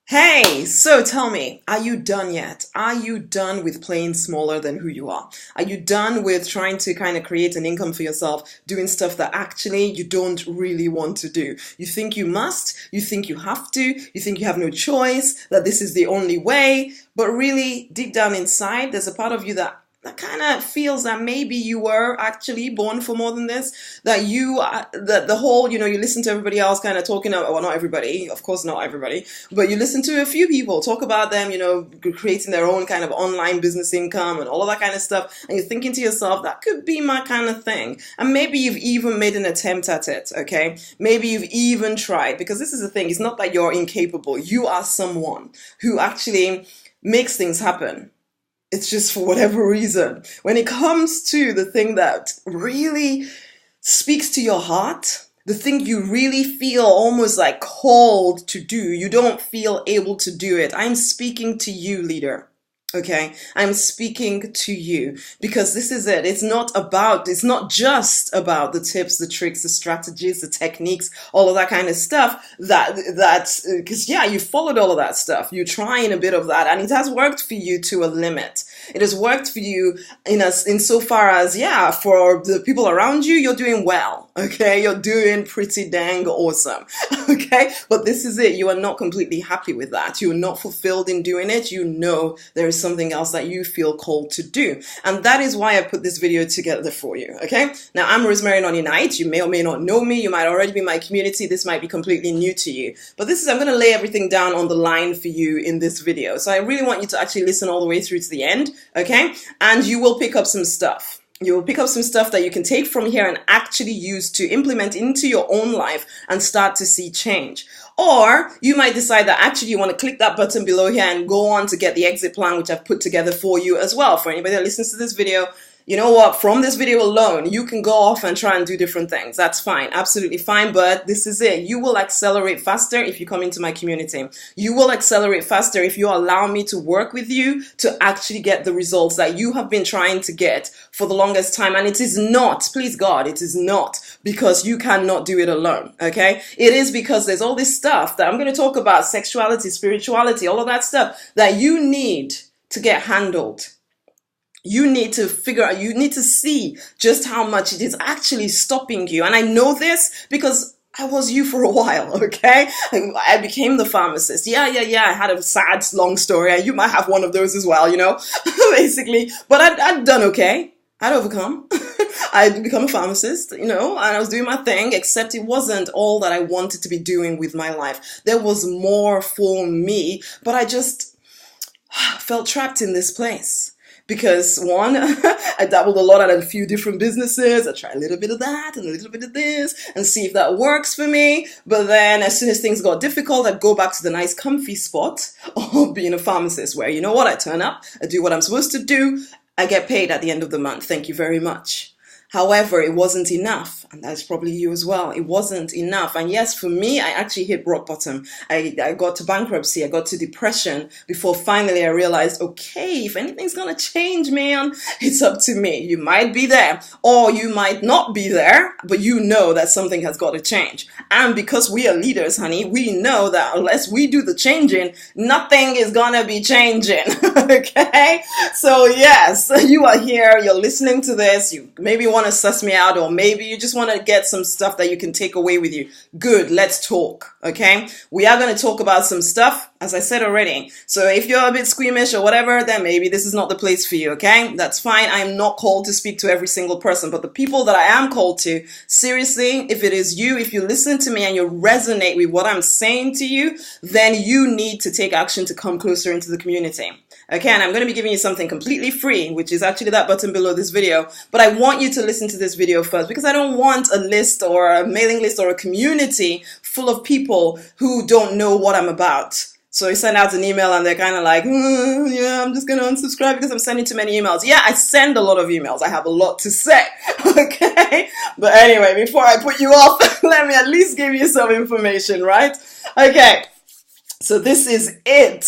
Hey, so tell me, are you done yet? Are you done with playing smaller than who you are? Are you done with trying to kind of create an income for yourself, doing stuff that actually you don't really want to do? You think you must, you think you have to, you think you have no choice, that this is the only way, but really deep down inside, there's a part of you that kind of feels that maybe you were actually born for more than this, that the whole, you listen to everybody else kind of talking about, well, not everybody, of course not everybody, but you listen to a few people talk about them, creating their own kind of online business income and all of that kind of stuff, and you're thinking to yourself, that could be my kind of thing. And maybe you've even made an attempt at it, okay? Maybe you've even tried, because this is the thing, it's not that you're incapable, you are someone who actually makes things happen. It's just for whatever reason. When it comes to the thing that really speaks to your heart, the thing you really feel almost like called to do, you don't feel able to do it. I'm speaking to you, leader. Okay, I'm speaking to you because this is it. It's not just about the tips, the tricks, the strategies, the techniques, all of that kind of stuff because you followed all of that stuff. You're trying a bit of that and it has worked for you to a limit. It has worked for you insofar as, for the people around you, you're doing well. Okay, you're doing pretty dang awesome. Okay, but this is it. You are not completely happy with that. You are not fulfilled in doing it. You know there is something else that you feel called to do. And that is why I put this video together for you. Okay, now I'm Rosemary, Nonny. You may or may not know me. You might already be in my community. This might be completely new to you. But I'm going to lay everything down on the line for you in this video. So I really want you to actually listen all the way through to the end. Okay, and you will pick up some stuff. You will pick up some stuff that you can take from here and actually use to implement into your own life and start to see change. Or you might decide that actually you want to click that button below here and go on to get the exit plan, which I've put together for you as well. For anybody that listens to this video, you know what, from this video alone, you can go off and try and do different things. That's fine, absolutely fine, but this is it. You will accelerate faster if you come into my community. You will accelerate faster if you allow me to work with you to actually get the results that you have been trying to get for the longest time. And it is not, please God, it is not because you cannot do it alone, okay? It is because there's all this stuff that I'm going to talk about, sexuality, spirituality, all of that stuff that you need to get handled. You need to figure out, you need to see just how much it is actually stopping you. And I know this because I was you for a while, okay? I became the pharmacist. Yeah. I had a sad, long story. You might have one of those as well, basically. But I'd done okay. I'd overcome. I'd become a pharmacist, and I was doing my thing, except it wasn't all that I wanted to be doing with my life. There was more for me, but I just felt trapped in this place. Because one, I dabbled a lot at a few different businesses. I try a little bit of that and a little bit of this and see if that works for me. But then as soon as things got difficult, I'd go back to the nice comfy spot of being a pharmacist where, I turn up, I do what I'm supposed to do. I get paid at the end of the month. Thank you very much. However, it wasn't enough, and that's probably you as well. It wasn't enough. And yes, for me, I actually hit rock bottom. I got to bankruptcy, I got to depression before finally I realized, okay, if anything's gonna change, man, it's up to me. You might be there, or you might not be there, but you know that something has got to change. And because we are leaders, honey, we know that unless we do the changing, nothing is gonna be changing, okay? So yes, you are here, you're listening to this, you maybe want to suss me out, or maybe you just want to get some stuff that you can take away with you. Good, let's talk, okay? We are going to talk about some stuff, as I said already. So if you're a bit squeamish or whatever, then maybe this is not the place for you, okay? That's fine. I am not called to speak to every single person, but the people that I am called to, seriously, if it is you, if you listen to me and you resonate with what I'm saying to you, then you need to take action to come closer into the community. Okay, and I'm going to be giving you something completely free, which is actually that button below this video. But I want you to listen to this video first because I don't want a list or a mailing list or a community full of people who don't know what I'm about. So you send out an email and they're kind of like, yeah, I'm just going to unsubscribe because I'm sending too many emails. Yeah, I send a lot of emails. I have a lot to say. Okay, but anyway, before I put you off, let me at least give you some information, right? Okay. So this is it.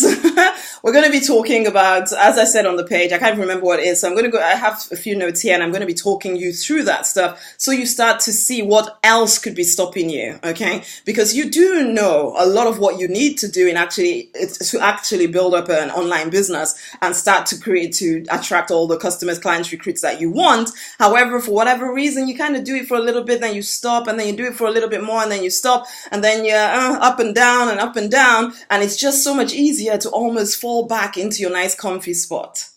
We're going to be talking about, as I said on the page, I can't remember what it is. So I'm going to go, I have a few notes here and I'm going to be talking you through that stuff so you start to see what else could be stopping you, okay? Because you do know a lot of what you need to do to actually build up an online business and start to attract all the customers, clients, recruits that you want. However, for whatever reason, you kind of do it for a little bit, then you stop, and then you do it for a little bit more, and then you stop, and then you're up and down and up and down, and it's just so much easier to almost fall back into your nice comfy spot.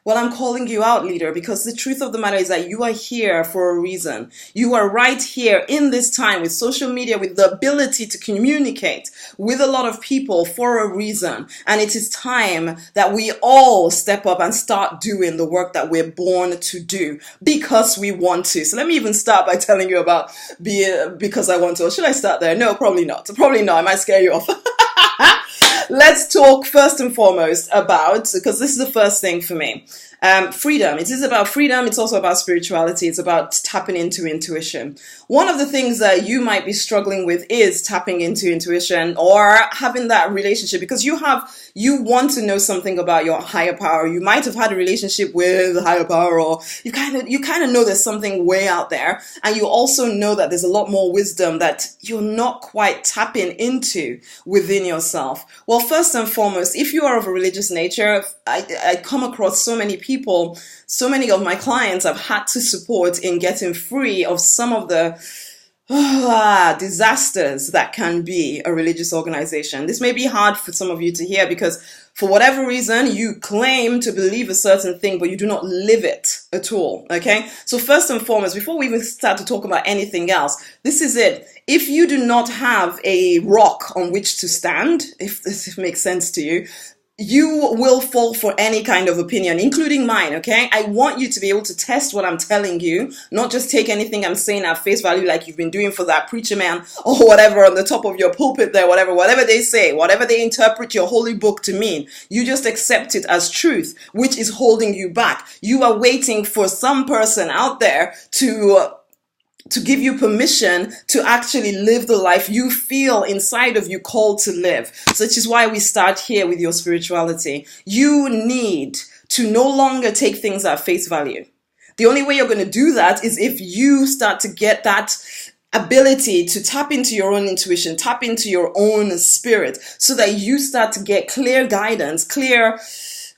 Well, I'm calling you out, leader, because the truth of the matter is that you are here for a reason. You are right here in this time with social media, with the ability to communicate with a lot of people for a reason. And it is time that we all step up and start doing the work that we're born to do because we want to. So let me even start by telling you about because I want to. Or should I start there? No, probably not. Probably not. I might scare you off. Let's talk first and foremost about, because this is the first thing for me, freedom. It is about freedom. It's also about spirituality. It's about tapping into intuition. One of the things that you might be struggling with is tapping into intuition or having that relationship because you want to know something about your higher power. You might have had a relationship with a higher power, or you kind of know there's something way out there. And you also know that there's a lot more wisdom that you're not quite tapping into within yourself. Well, first and foremost, if you are of a religious nature, I come across so many people, so many of my clients I've had to support in getting free of some of the disasters that can be a religious organization. This may be hard for some of you to hear because for whatever reason, you claim to believe a certain thing, but you do not live it at all, okay? So first and foremost, before we even start to talk about anything else, this is it. If you do not have a rock on which to stand, if this makes sense to you, you will fall for any kind of opinion, including mine, okay? I want you to be able to test what I'm telling you, not just take anything I'm saying at face value like you've been doing for that preacher man or whatever on the top of your pulpit there, whatever they say, whatever they interpret your holy book to mean. You just accept it as truth, which is holding you back. You are waiting for some person out there to give you permission to actually live the life you feel inside of you called to live. So which is why we start here with your spirituality. You need to no longer take things at face value. The only way you're going to do that is if you start to get that ability to tap into your own intuition, tap into your own spirit, so that you start to get clear guidance, clear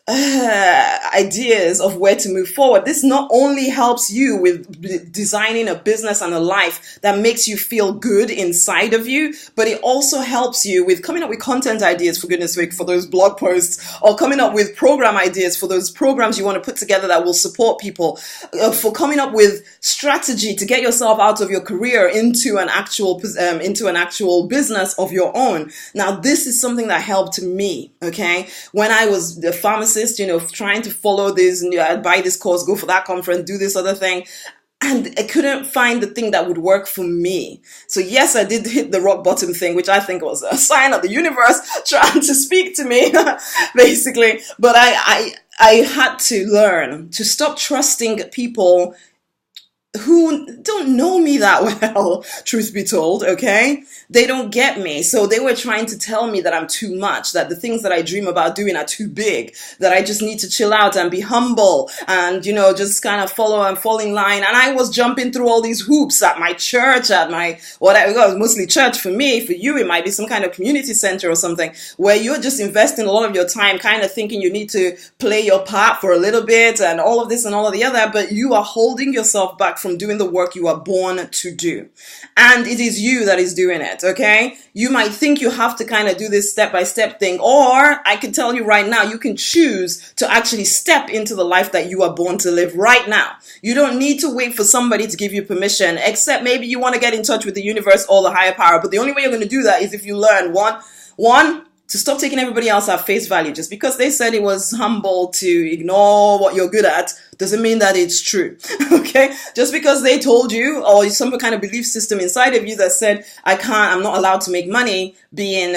ideas of where to move forward. This not only helps you with designing a business and a life that makes you feel good inside of you, but it also helps you with coming up with content ideas, for goodness sake, for those blog posts, or coming up with program ideas for those programs you want to put together that will support people, for coming up with strategy to get yourself out of your career into an actual business of your own. Now, this is something that helped me, okay? When I was the pharmacist, trying to follow this, buy this course, go for that conference, do this other thing. And I couldn't find the thing that would work for me. So yes, I did hit the rock bottom thing, which I think was a sign of the universe trying to speak to me, basically. But I had to learn to stop trusting people who don't know me that well, truth be told, okay? They don't get me. So they were trying to tell me that I'm too much, that the things that I dream about doing are too big, that I just need to chill out and be humble and, just kind of follow and fall in line. And I was jumping through all these hoops at my church, at my, whatever, mostly church for me. For you, it might be some kind of community center or something where you're just investing a lot of your time kind of thinking you need to play your part for a little bit and all of this and all of the other, but you are holding yourself back from doing the work you are born to do. And it is you that is doing it, okay? You might think you have to kind of do this step-by-step thing, or I can tell you right now, you can choose to actually step into the life that you are born to live right now. You don't need to wait for somebody to give you permission, except maybe you want to get in touch with the universe or the higher power. But the only way you're going to do that is if you learn one, to stop taking everybody else at face value. Just because they said it was humble to ignore what you're good at doesn't mean that it's true, okay? Just because they told you, or some kind of belief system inside of you that said, I'm not allowed to make money being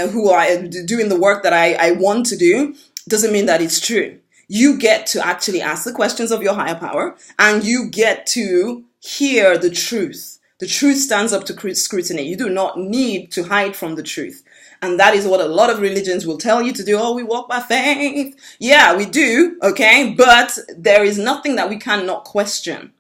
doing the work that I want to do, doesn't mean that it's true. You get to actually ask the questions of your higher power, and you get to hear the truth. The truth stands up to scrutiny. You do not need to hide from the truth. And that is what a lot of religions will tell you to do. Oh, we walk by faith. Yeah, we do. Okay. But there is nothing that we cannot question.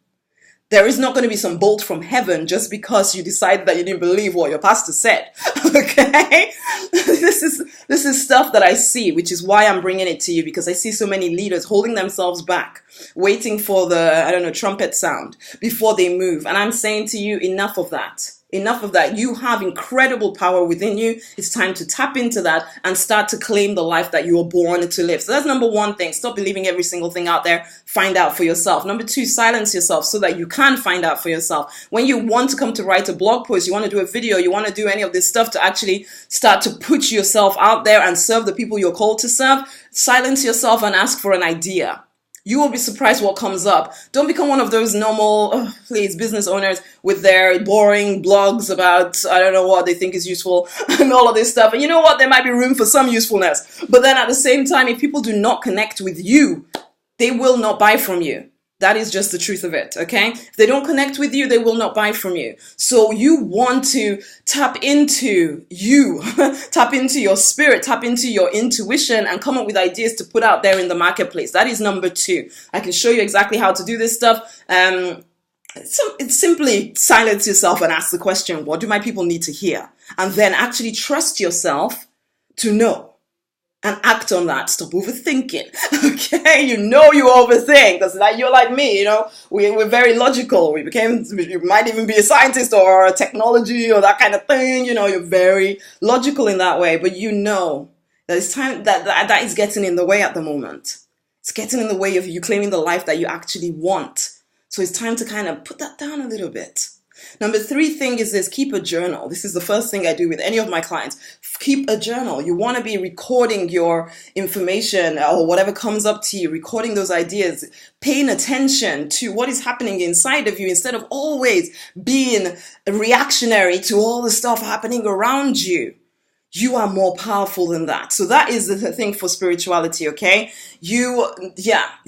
There is not going to be some bolt from heaven just because you decided that you didn't believe what your pastor said. Okay. This is stuff that I see, which is why I'm bringing it to you, because I see so many leaders holding themselves back, waiting for the, trumpet sound before they move. And I'm saying to you, enough of that. Enough of that. You have incredible power within you. It's time to tap into that and start to claim the life that you were born to live. So that's number one thing. Stop believing every single thing out there. Find out for yourself. Number two, silence yourself so that you can find out for yourself. When you want to come to write a blog post, you want to do a video, you want to do any of this stuff to actually start to put yourself out there and serve the people you're called to serve, silence yourself and ask for an idea. You will be surprised what comes up. Don't become one of those normal, business owners with their boring blogs about, I don't know what they think is useful and all of this stuff. And you know what? There might be room for some usefulness. But then at the same time, if people do not connect with you, they will not buy from you. That is just the truth of it, okay? If they don't connect with you, they will not buy from you. So you want to tap into you, tap into your spirit, tap into your intuition, and come up with ideas to put out there in the marketplace. That is number two. I can show you exactly how to do this stuff. It's simply silence yourself and ask the question, what do my people need to hear? And then actually trust yourself to know. And act on that. Stop overthinking. Okay, you overthink because you're like me. We're very logical. You might even be a scientist or a technology or that kind of thing. You're very logical in that way. But that it's time that is getting in the way at the moment. It's getting in the way of you claiming the life that you actually want. So it's time to kind of put that down a little bit. Number three thing is this: keep a journal. This is the first thing I do with any of my clients. Keep a journal. You want to be recording your information or whatever comes up to you, recording those ideas, paying attention to what is happening inside of you instead of always being reactionary to all the stuff happening around you. You are more powerful than that. So that is the thing for spirituality, okay?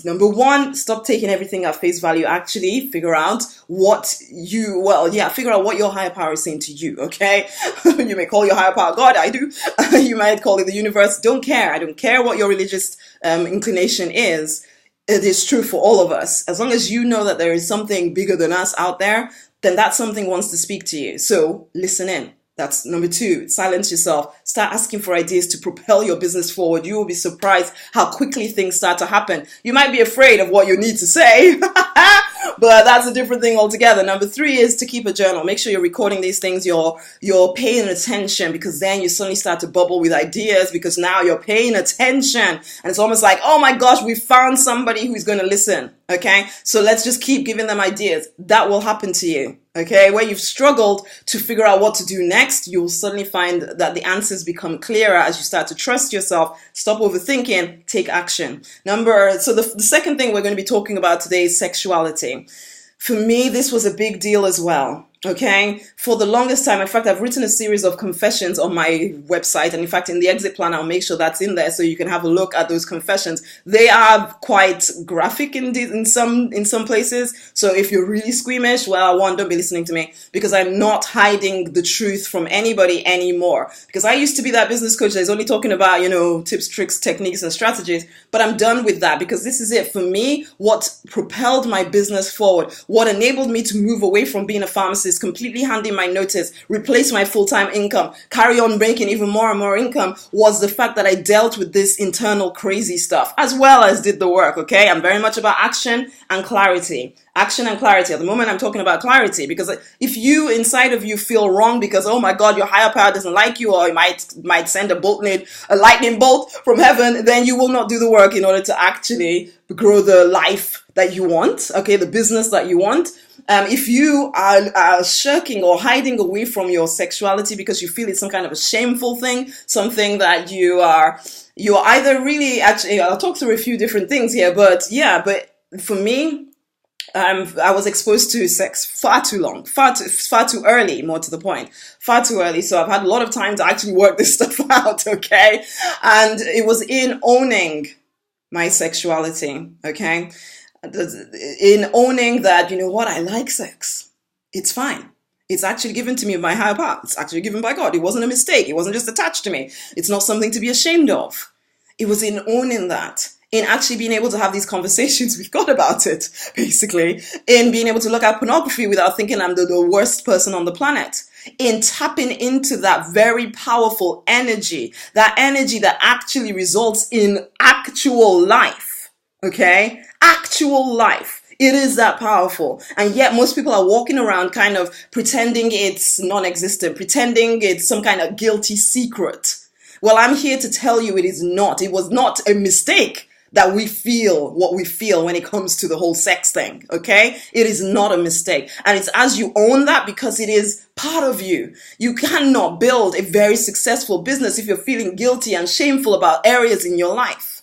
Number one, stop taking everything at face value. Actually, figure out what your higher power is saying to you, okay? You may call your higher power God, I do. You might call it the universe. Don't care. I don't care what your religious inclination is. It is true for all of us. As long as you know that there is something bigger than us out there, then that something wants to speak to you. So listen in. That's number two. Silence yourself. Start asking for ideas to propel your business forward. You will be surprised how quickly things start to happen. You might be afraid of what you need to say, but that's a different thing altogether. Number three is to keep a journal. Make sure you're recording these things. You're paying attention, because then you suddenly start to bubble with ideas because now you're paying attention. And it's almost like, oh my gosh, we found somebody who's going to listen. Okay. So let's just keep giving them ideas. That will happen to you. Okay, where you've struggled to figure out what to do next, you'll suddenly find that the answers become clearer as you start to trust yourself, stop overthinking, take action. So the second thing we're going to be talking about today is sexuality. For me, this was a big deal as well. Okay, for the longest time, in fact, I've written a series of confessions on my website, and in fact, in the exit plan, I'll make sure that's in there so you can have a look at those confessions. They are quite graphic in some places. So if you're really squeamish, well, don't be listening to me, because I'm not hiding the truth from anybody anymore. Because I used to be that business coach that's only talking about, tips, tricks, techniques, and strategies. But I'm done with that, because this is it for me. What propelled my business forward, what enabled me to move away from being a pharmacist, completely handing my notice, replace my full-time income, carry on making even more and more income, was the fact that I dealt with this internal crazy stuff as well as did the work. Okay, I'm very much about action and clarity. Action and clarity. At the moment, I'm talking about clarity, because if you inside of you feel wrong because, oh my God, your higher power doesn't like you, or it might send a lightning bolt from heaven, then you will not do the work in order to actually grow the life that you want. Okay, the business that you want. If you are shirking or hiding away from your sexuality because you feel it's some kind of a shameful thing, something that you're either really, actually, I'll talk through a few different things here, but for me, I was exposed to sex far too long, far too early, more to the point, far too early. So I've had a lot of time to actually work this stuff out, okay? And it was in owning my sexuality, okay? In owning that, I like sex. It's fine. It's actually given to me by my higher power. It's actually given by God. It wasn't a mistake. It wasn't just attached to me. It's not something to be ashamed of. It was in owning that, in actually being able to have these conversations with God about it, basically, in being able to look at pornography without thinking I'm the worst person on the planet, in tapping into that very powerful energy that actually results in actual life, okay? Actual life. It is that powerful. And yet most people are walking around kind of pretending it's non-existent, pretending it's some kind of guilty secret. Well, I'm here to tell you it is not. It was not a mistake that we feel what we feel when it comes to the whole sex thing, okay? It is not a mistake. And it's as you own that, because it is part of you. You cannot build a very successful business if you're feeling guilty and shameful about areas in your life.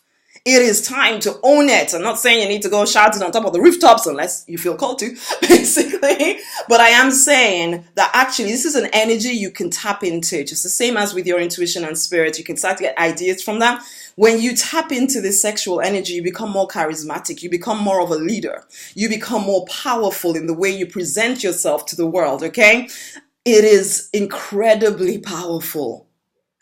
It is time to own it. I'm not saying you need to go shout it on top of the rooftops unless you feel called to, basically. But I am saying that actually this is an energy you can tap into, just the same as with your intuition and spirit. You can start to get ideas from that. When you tap into this sexual energy, you become more charismatic. You become more of a leader. You become more powerful in the way you present yourself to the world, okay? It is incredibly powerful.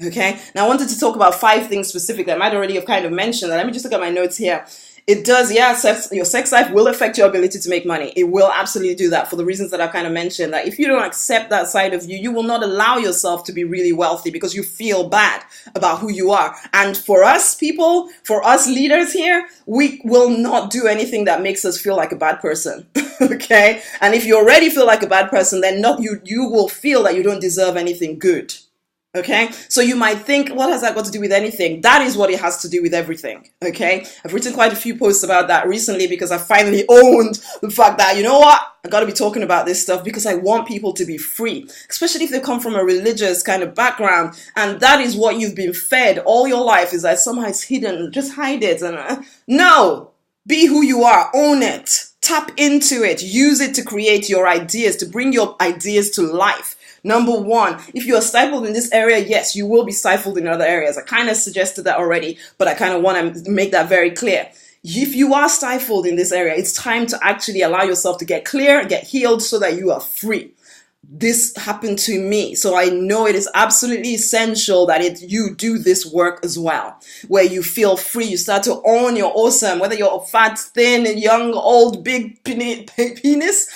Okay, now I wanted to talk about 5 things specifically. I might already have kind of mentioned that. Let me just look at my notes here. It does, yeah, your sex life will affect your ability to make money. It will absolutely do that for the reasons that I've kind of mentioned. That if you don't accept that side of you, you will not allow yourself to be really wealthy because you feel bad about who you are. And for us people, for us leaders here, we will not do anything that makes us feel like a bad person. Okay, and if you already feel like a bad person, then you will feel that you don't deserve anything good. Okay, so you might think, what has that got to do with anything? That is what it has to do with everything. Okay, I've written quite a few posts about that recently because I finally owned the fact that, you know what, I got to be talking about this stuff because I want people to be free, especially if they come from a religious kind of background and that is what you've been fed all your life, is that somehow it's hidden, just hide it. And no, be who you are, own it, tap into it, use it to create your ideas, to bring your ideas to life. Number 1, if you are stifled in this area, yes, you will be stifled in other areas. I kind of suggested that already, but I kind of want to make that very clear. If you are stifled in this area, it's time to actually allow yourself to get clear, get healed so that you are free. This happened to me, so I know it is absolutely essential that you do this work as well, where you feel free, you start to own your awesome, whether you're fat, thin, young, old, big penis,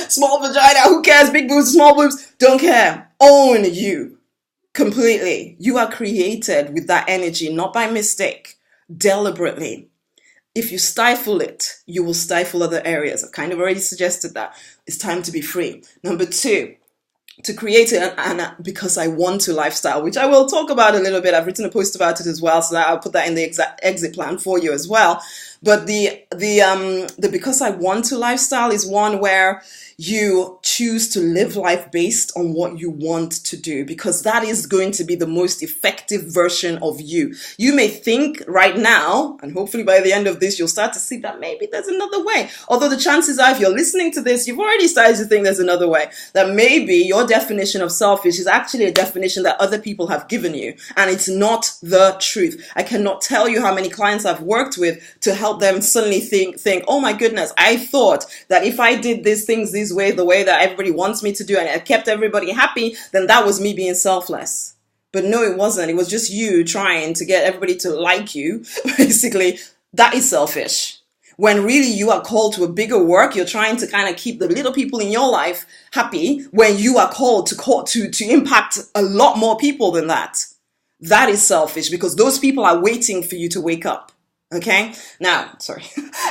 small vagina, who cares, big boobs, small boobs, don't care. Own you completely. You are created with that energy, not by mistake, deliberately. If you stifle it, you will stifle other areas. I've kind of already suggested that. It's time to be free. Number 2, to create an because I want to lifestyle, which I will talk about a little bit. I've written a post about it as well, so that I'll put that in the exact exit plan for you as well. But the because I want to lifestyle is one where you choose to live life based on what you want to do, because that is going to be the most effective version of you. You may think right now, and hopefully by the end of this, you'll start to see that maybe there's another way. Although the chances are, if you're listening to this, you've already started to think there's another way. That maybe your definition of selfish is actually a definition that other people have given you, and it's not the truth. I cannot tell you how many clients I've worked with to help them suddenly think, oh my goodness, I thought that if I did these things this way, the way that everybody wants me to do, and I kept everybody happy, then that was me being selfless. But no, it wasn't. It was just you trying to get everybody to like you. Basically, that is selfish. When really you are called to a bigger work, you're trying to kind of keep the little people in your life happy when you are called to impact a lot more people than that. That is selfish, because those people are waiting for you to wake up. Okay, now, sorry,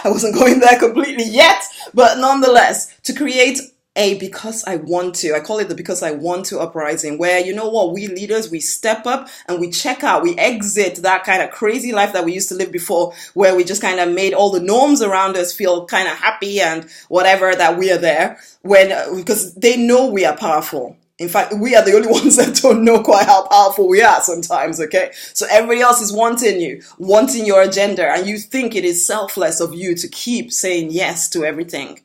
I wasn't going there completely yet, but nonetheless, to create a because I want to, I call it the because I want to uprising, where, you know what, we leaders, we step up and we check out, we exit that kind of crazy life that we used to live before, where we just kind of made all the norms around us feel kind of happy and whatever, that we are there, because they know we are powerful. In fact, we are the only ones that don't know quite how powerful we are sometimes, okay? So everybody else is wanting you, wanting your agenda, and you think it is selfless of you to keep saying yes to everything.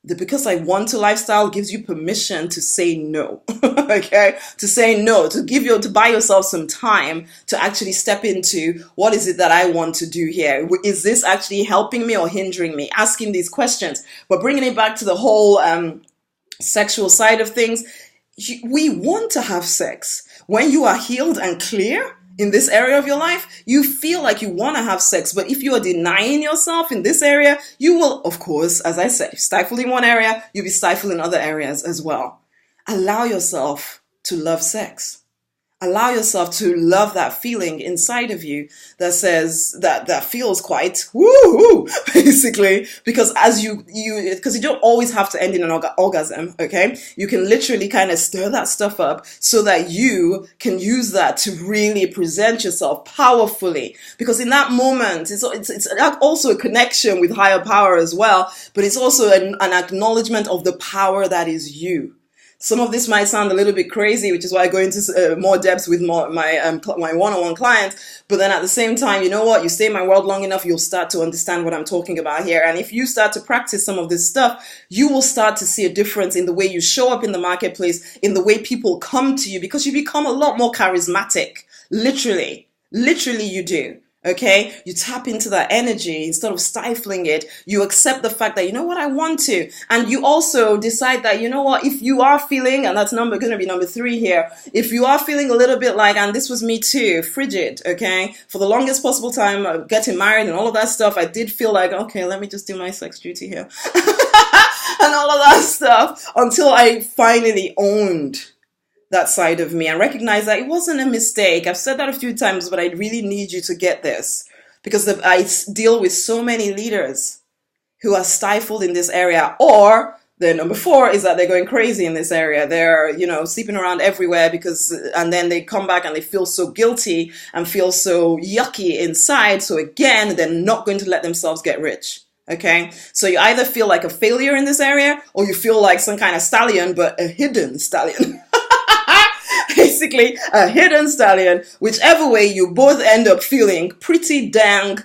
The because I want to lifestyle gives you permission to say no, okay? To say no, to buy yourself some time to actually step into, what is it that I want to do here? Is this actually helping me or hindering me? Asking these questions, but bringing it back to the whole, sexual side of things, we want to have sex. When you are healed and clear in this area of your life, you feel like you want to have sex. But if you are denying yourself in this area, you will, of course, as I say, stifle in one area, you'll be stifled in other areas as well. Allow yourself to love sex. Allow yourself to love that feeling inside of you that says that feels quite woo, basically, because because you don't always have to end in an orgasm, okay? You can literally kind of stir that stuff up so that you can use that to really present yourself powerfully. Because in that moment, it's also a connection with higher power as well, but it's also an acknowledgement of the power that is you. Some of this might sound a little bit crazy, which is why I go into more depth with my one-on-one clients. But then at the same time, you know what? You stay in my world long enough, you'll start to understand what I'm talking about here. And if you start to practice some of this stuff, you will start to see a difference in the way you show up in the marketplace, in the way people come to you, because you become a lot more charismatic. Literally you do. Okay, you tap into that energy instead of stifling it. You accept the fact that, you know what, I want to. And you also decide that, you know what, if you are feeling, and that's going to be number 3 here, if you are feeling a little bit like, and this was me too, frigid, okay, for the longest possible time, getting married and all of that stuff, I did feel like, okay, let me just do my sex duty here. And all of that stuff, until I finally owned that side of me and recognize that it wasn't a mistake. I've said that a few times, but I really need you to get this, because I deal with so many leaders who are stifled in this area, or the number 4 is that they're going crazy in this area. They're, sleeping around everywhere and then they come back and they feel so guilty and feel so yucky inside. So again, they're not going to let themselves get rich. Okay, so you either feel like a failure in this area, or you feel like some kind of stallion, but a hidden stallion. Basically, a hidden stallion. Whichever way, you both end up feeling pretty dang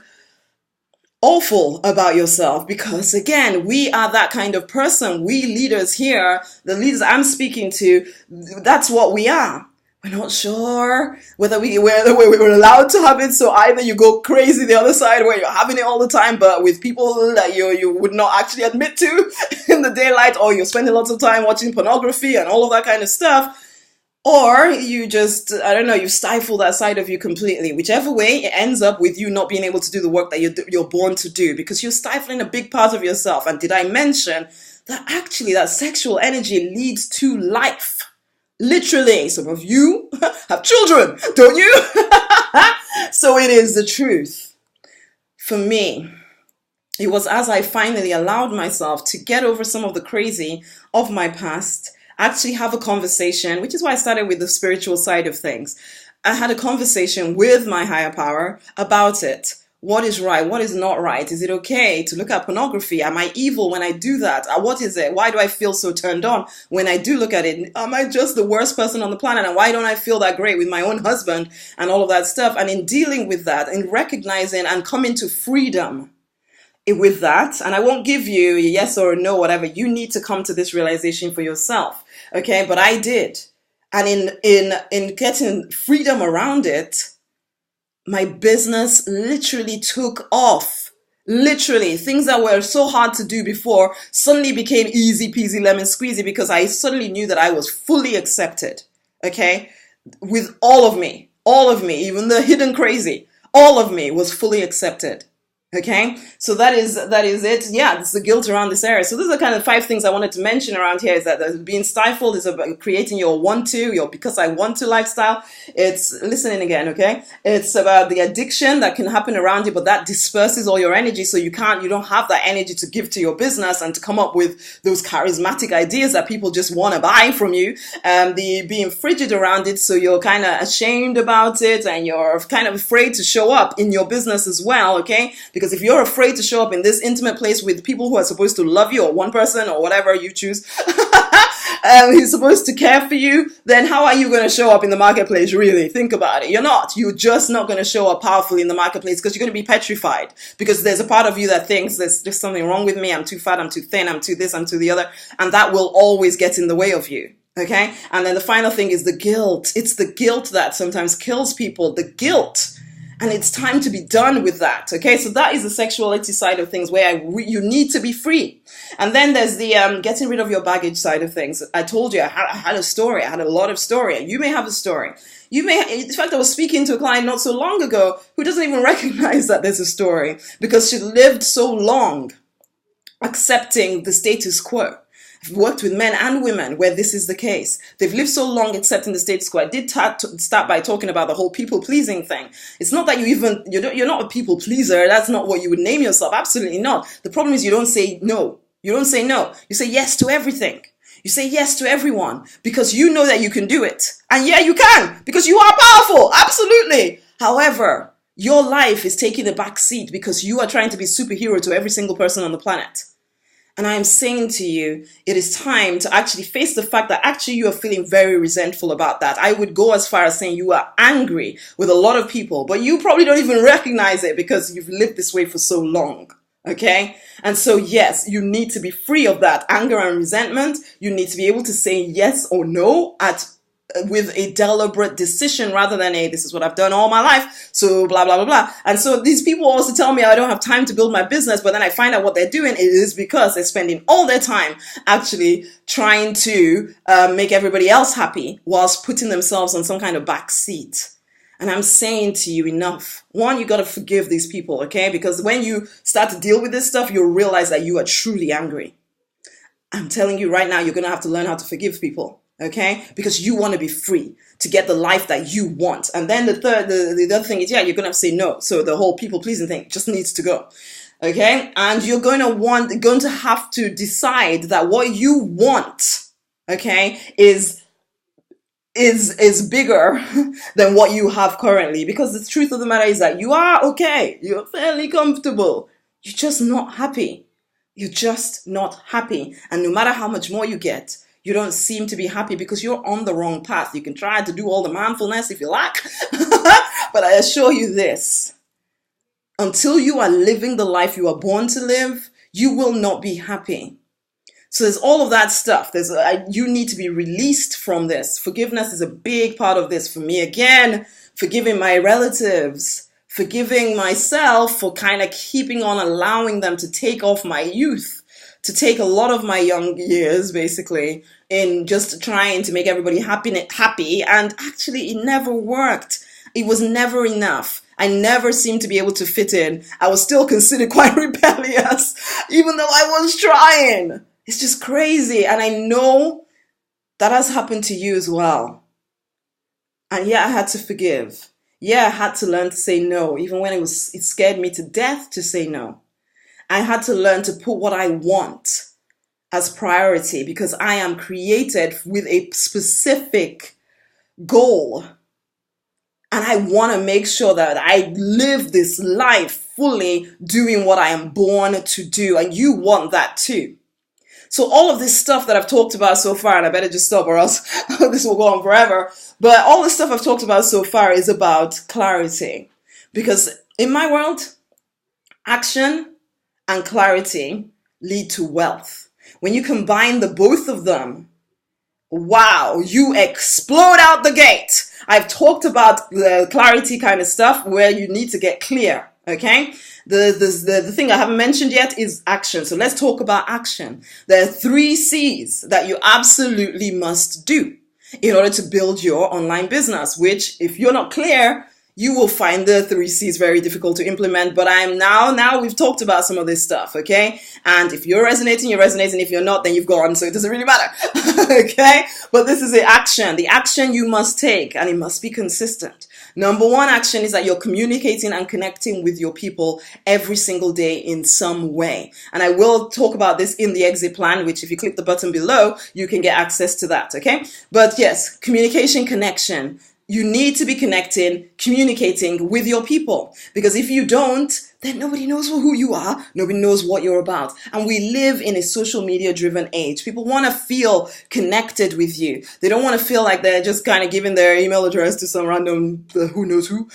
awful about yourself, because again, we are that kind of person. We leaders here, the leaders I'm speaking to, that's what we are. We're not sure whether we're allowed to have it. So either you go crazy the other side where you're having it all the time, but with people that you would not actually admit to in the daylight, or you're spending lots of time watching pornography and all of that kind of stuff. Or you just, you stifle that side of you completely. Whichever way, it ends up with you not being able to do the work that you're born to do, because you're stifling a big part of yourself. And did I mention that actually that sexual energy leads to life? Literally, some of you have children, don't you? So it is the truth. For me, it was as I finally allowed myself to get over some of the crazy of my past, actually have a conversation, which is why I started with the spiritual side of things. I had a conversation with my higher power about it. What is right? What is not right? Is it okay to look at pornography? Am I evil when I do that? What is it? Why do I feel so turned on when I do look at it? Am I just the worst person on the planet? And why don't I feel that great with my own husband and all of that stuff? And in dealing with that, in recognizing and coming to freedom with that, and I won't give you a yes or a no, whatever, you need to come to this realization for yourself. Okay, but I did. And in getting freedom around it, my business literally took off. Literally, things that were so hard to do before suddenly became easy peasy lemon squeezy, because I suddenly knew that I was fully accepted. Okay, with all of me, even the hidden crazy, all of me was fully accepted. Okay, so that is it. Yeah, it's the guilt around this area. So these are kind of 5 things I wanted to mention around here. Is that being stifled is about creating your because I want to lifestyle. It's listening again. Okay, it's about the addiction that can happen around you, but that disperses all your energy, so you don't have that energy to give to your business and to come up with those charismatic ideas that people just want to buy from you. The being frigid around it, so you're kind of ashamed about it, and you're kind of afraid to show up in your business as well. Okay, because if you're afraid to show up in this intimate place with people who are supposed to love you, or one person, or whatever you choose, who's supposed to care for you, then how are you going to show up in the marketplace, really? Think about it. You're not. You're just not going to show up powerfully in the marketplace, because you're going to be petrified. Because there's a part of you that thinks there's just something wrong with me. I'm too fat, I'm too thin, I'm too this, I'm too the other. And that will always get in the way of you. Okay? And then the final thing is the guilt. It's the guilt that sometimes kills people. The guilt. And it's time to be done with that. Okay, so that is the sexuality side of things where you need to be free. And then there's the getting rid of your baggage side of things. I told you I had a story. I had a lot of story. You may have a story. In fact, I was speaking to a client not so long ago who doesn't even recognize that there's a story because she lived so long accepting the status quo. I've worked with men and women where this is the case. They've lived so long accepting the status quo. I did start by talking about the whole people-pleasing thing. It's not that you're not a people-pleaser. That's not what you would name yourself. Absolutely not. The problem is you don't say no. You don't say no. You say yes to everything. You say yes to everyone because you know that you can do it. And yeah, you can because you are powerful. Absolutely. However, your life is taking a back seat because you are trying to be superhero to every single person on the planet. And I am saying to you, it is time to actually face the fact that actually you are feeling very resentful about that. I would go as far as saying you are angry with a lot of people, but you probably don't even recognize it because you've lived this way for so long. Okay? And so yes, you need to be free of that anger and resentment. You need to be able to say yes or no with a deliberate decision rather than this is what I've done all my life, so blah, blah, blah, blah. And so these people also tell me I don't have time to build my business, but then I find out what they're doing. It is because they're spending all their time actually trying to make everybody else happy whilst putting themselves on some kind of back seat. And I'm saying to you, enough. One, you got to forgive these people, okay? Because when you start to deal with this stuff, you'll realize that you are truly angry. I'm telling you right now, you're going to have to learn how to forgive people. Okay, because you want to be free to get the life that you want. And then the other thing is, yeah, you're going to have to say no. So the whole people pleasing thing just needs to go. Okay, and you're going to have to decide that what you want, okay, is bigger than what you have currently. Because the truth of the matter is that you are okay. You're fairly comfortable. You're just not happy. You're just not happy. And no matter how much more you get, you don't seem to be happy because you're on the wrong path. You can try to do all the mindfulness if you like, but I assure you this, until you are living the life you are born to live, you will not be happy. So there's all of that stuff. You need to be released from this. Forgiveness is a big part of this for me. Again, forgiving my relatives, forgiving myself for kind of keeping on allowing them to take off my youth, to take a lot of my young years, basically, in just trying to make everybody happy. And actually, it never worked. It was never enough. I never seemed to be able to fit in. I was still considered quite rebellious, even though I was trying. It's just crazy. And I know that has happened to you as well. And yeah, I had to forgive. Yeah, I had to learn to say no, even when it scared me to death to say no. I had to learn to put what I want as priority because I am created with a specific goal. And I want to make sure that I live this life fully doing what I am born to do. And you want that too. So all of this stuff that I've talked about so far, and I better just stop or else this will go on forever. But all the stuff I've talked about so far is about clarity. Because in my world, action and clarity lead to wealth. When you combine the both of them, wow, you explode out the gate. I've talked about the clarity kind of stuff where you need to get clear, okay? The thing I haven't mentioned yet is action. So let's talk about action. There are 3 C's that you absolutely must do in order to build your online business, which if you're not clear, you will find the 3 C's very difficult to implement, but now we've talked about some of this stuff, okay? And if you're resonating, you're resonating. If you're not, then you've gone, so it doesn't really matter, okay? But this is the action you must take, and it must be consistent. Number 1 action is that you're communicating and connecting with your people every single day in some way. And I will talk about this in the exit plan, which if you click the button below, you can get access to that, okay? But yes, communication, connection. You need to be connecting, communicating with your people. Because if you don't, then nobody knows who you are. Nobody knows what you're about. And we live in a social media driven age. People want to feel connected with you. They don't want to feel like they're just kind of giving their email address to some random who knows who.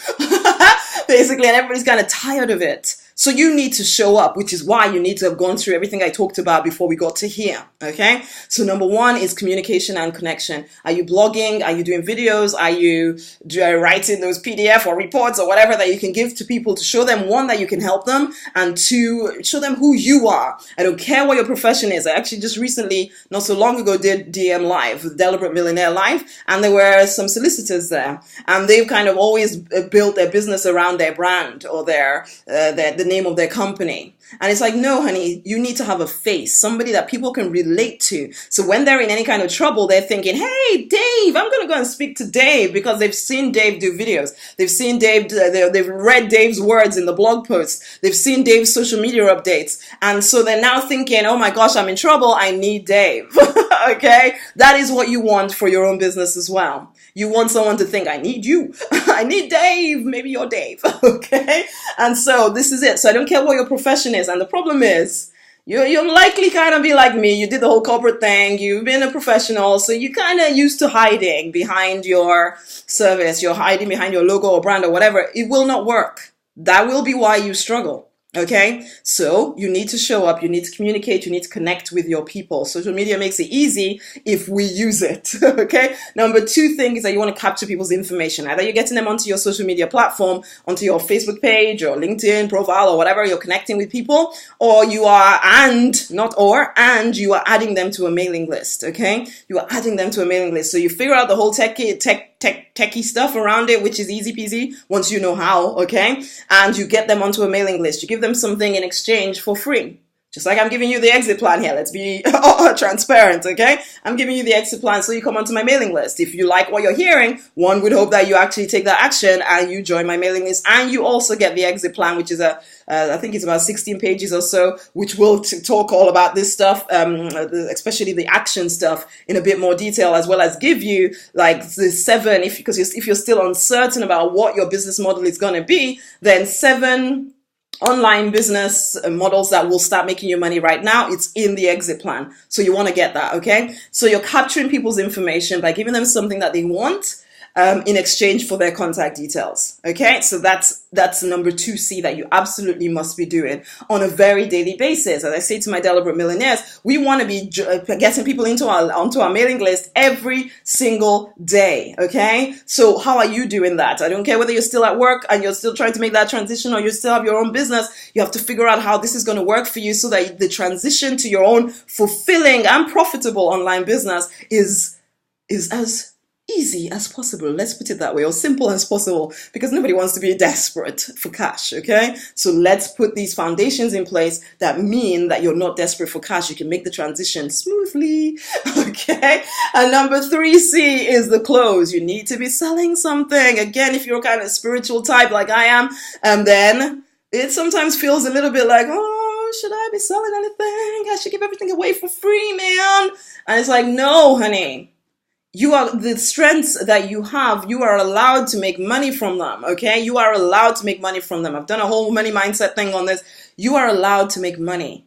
Basically, and everybody's kind of tired of it. So you need to show up, which is why you need to have gone through everything I talked about before we got to here. Okay. So number one is communication and connection. Are you blogging? Are you doing videos? Are you writing those PDF or reports or whatever that you can give to people to show them, one, that you can help them, and two, show them who you are. I don't care what your profession is. I actually just recently, not so long ago, did DM Live, Deliberate Millionaire Live, and there were some solicitors there, and they've kind of always built their business around their brand or the name of their company. And it's like, no, honey, you need to have a face, somebody that people can relate to. So when they're in any kind of trouble, they're thinking, hey, Dave, I'm going to go and speak to Dave, because they've seen Dave do videos. They've seen Dave, they've read Dave's words in the blog posts. They've seen Dave's social media updates. And so they're now thinking, oh my gosh, I'm in trouble. I need Dave. Okay. That is what you want for your own business as well. You want someone to think, I need you. I need Dave. Maybe you're Dave. Okay. And so this is it. So I don't care what your profession is. And the problem is, you'll likely kind of be like me. You did the whole corporate thing. You've been a professional. So you kind of used to hiding behind your service. You're hiding behind your logo or brand or whatever. It will not work. That will be why you struggle. Okay, so you need to show up, you need to communicate, you need to connect with your people. Social media makes it easy if we use it. Okay, number two thing is that you want to capture people's information. Either you're getting them onto your social media platform, onto your Facebook page or LinkedIn profile or whatever, you're connecting with people, or you are, and you are adding them to a mailing list. Okay, you are adding them to a mailing list. So you figure out the whole techie stuff around it, which is easy peasy once you know how, okay? And you get them onto a mailing list. You give them something in exchange for free. Just like I'm giving you the exit plan here. Let's be transparent, okay? I'm giving you the exit plan so you come onto my mailing list. If you like what you're hearing, one would hope that you actually take that action and you join my mailing list, and you also get the exit plan, which is I think it's about 16 pages or so, which will talk all about this stuff, especially the action stuff in a bit more detail, as well as give you like the 7, if you're still uncertain about what your business model is going to be, then 7 online business models that will start making you money right now. It's in the exit plan. So you want to get that, okay? So you're capturing people's information by giving them something that they want in exchange for their contact details, okay? So that's number 2C that you absolutely must be doing on a very daily basis. As I say to my Deliberate Millionaires, we want to be getting people onto our mailing list every single day, okay? So how are you doing that? I don't care whether you're still at work and you're still trying to make that transition, or you still have your own business. You have to figure out how this is going to work for you so that the transition to your own fulfilling and profitable online business is as easy as possible. Let's put it that way, or simple as possible, because nobody wants to be desperate for cash, okay? So let's put these foundations in place that mean that you're not desperate for cash. You can make the transition smoothly, okay? And number 3C is the close. You need to be selling something. Again, if you're kind of spiritual type like I am, and then it sometimes feels a little bit like, oh, should I be selling anything? I should give everything away for free, man. And it's like, no, honey. You are the strengths that you have. You are allowed to make money from them. Okay. You are allowed to make money from them. I've done a whole money mindset thing on this. You are allowed to make money.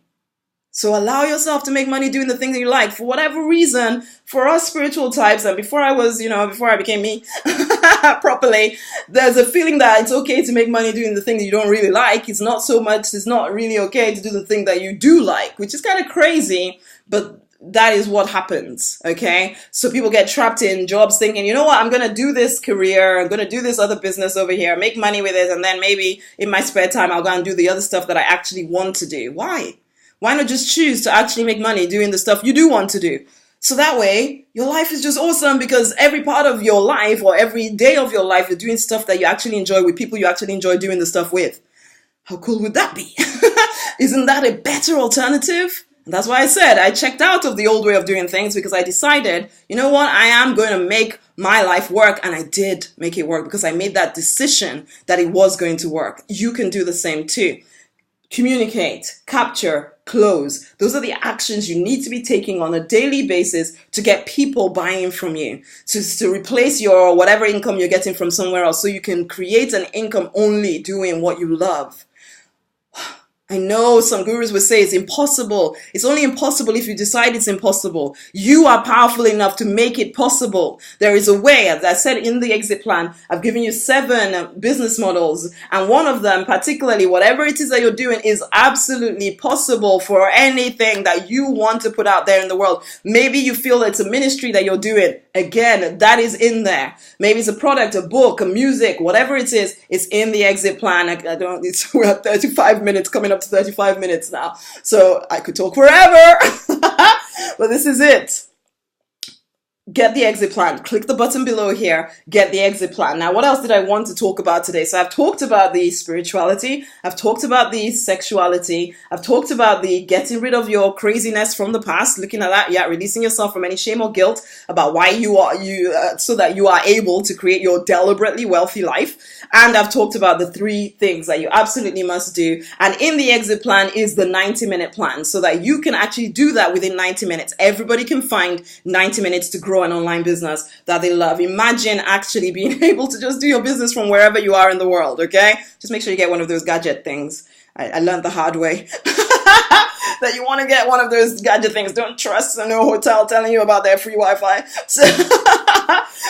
So allow yourself to make money doing the things that you like. For whatever reason, for us spiritual types, and before I became me properly, there's a feeling that it's okay to make money doing the thing that you don't really like. It's not really okay to do the thing that you do like, which is kind of crazy, but that is what happens, okay? So people get trapped in jobs thinking, you know what, I'm going to do this career, I'm going to do this other business over here, make money with it, and then maybe in my spare time, I'll go and do the other stuff that I actually want to do. Why? Why not just choose to actually make money doing the stuff you do want to do? So that way, your life is just awesome, because every part of your life or every day of your life, you're doing stuff that you actually enjoy with people you actually enjoy doing the stuff with. How cool would that be? Isn't that a better alternative? That's why I said I checked out of the old way of doing things, because I decided, you know what, I am going to make my life work. And I did make it work, because I made that decision that it was going to work. You can do the same too. Communicate, capture, close. Those are the actions you need to be taking on a daily basis to get people buying from you, to replace your whatever income you're getting from somewhere else, so you can create an income only doing what you love. I know some gurus would say it's impossible. It's only impossible if you decide it's impossible. You are powerful enough to make it possible. There is a way. As I said in the exit plan, I've given you 7 business models. And one of them, particularly whatever it is that you're doing, is absolutely possible for anything that you want to put out there in the world. Maybe you feel it's a ministry that you're doing. Again, that is in there. Maybe it's a product, a book, a music, whatever it is, it's in the exit plan. We're at 35 minutes, coming up to 35 minutes now. So I could talk forever, but this is it. Get the exit plan. Click the button below here. Get the exit plan. Now, what else did I want to talk about today? So I've talked about the spirituality. I've talked about the sexuality. I've talked about the getting rid of your craziness from the past, looking at that. Yeah, releasing yourself from any shame or guilt about why so that you are able to create your deliberately wealthy life. And I've talked about the 3 things that you absolutely must do. And in the exit plan is the 90-minute plan, so that you can actually do that within 90 minutes. Everybody can find 90 minutes to grow an online business that they love. Imagine actually being able to just do your business from wherever you are in the world, okay? Just make sure you get one of those gadget things. I learned the hard way. That you want to get one of those gadget things. Don't trust no hotel telling you about their free Wi-Fi. So,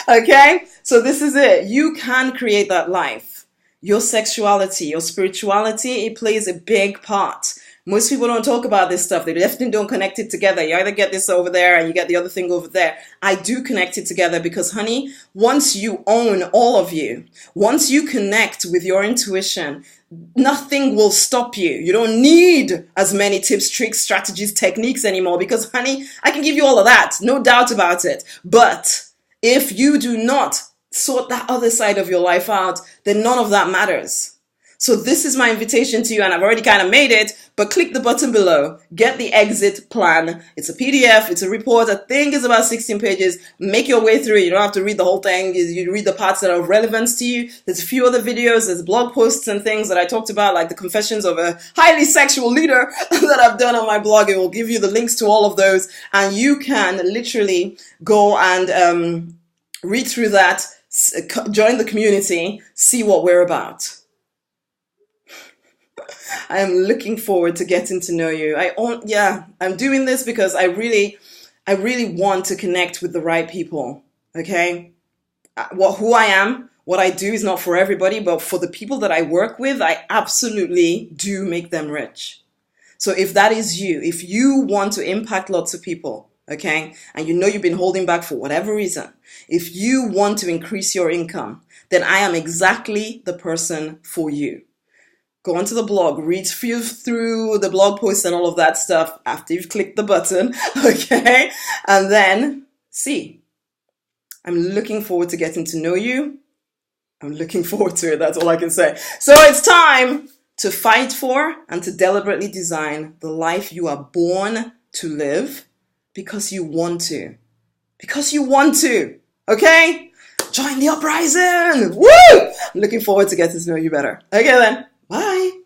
okay? So this is it. You can create that life. Your sexuality, your spirituality, it plays a big part. Most people don't talk about this stuff. They definitely don't connect it together. You either get this over there and you get the other thing over there. I do connect it together because, honey, once you own all of you, once you connect with your intuition, nothing will stop you. You don't need as many tips, tricks, strategies, techniques anymore because, honey, I can give you all of that. No doubt about it. But if you do not sort that other side of your life out, then none of that matters. So this is my invitation to you, and I've already kind of made it, but click the button below. Get the exit plan. It's a PDF. It's a report. I think it's about 16 pages. Make your way through it. You don't have to read the whole thing. You read the parts that are of relevance to you. There's a few other videos. There's blog posts and things that I talked about, like the confessions of a highly sexual leader that I've done on my blog. It will give you the links to all of those, and you can literally go and read through that, join the community, see what we're about. I am looking forward to getting to know you. I'm doing this because I really want to connect with the right people. Okay, who I am, what I do is not for everybody, but for the people that I work with, I absolutely do make them rich. So if that is you, if you want to impact lots of people, okay, and you know you've been holding back for whatever reason, if you want to increase your income, then I am exactly the person for you. Go onto the blog, read through the blog posts and all of that stuff after you've clicked the button, okay? And then see. I'm looking forward to getting to know you. I'm looking forward to it. That's all I can say. So it's time to fight for and to deliberately design the life you are born to live because you want to. Because you want to, okay? Join the uprising. Woo! I'm looking forward to getting to know you better. Okay then. Bye.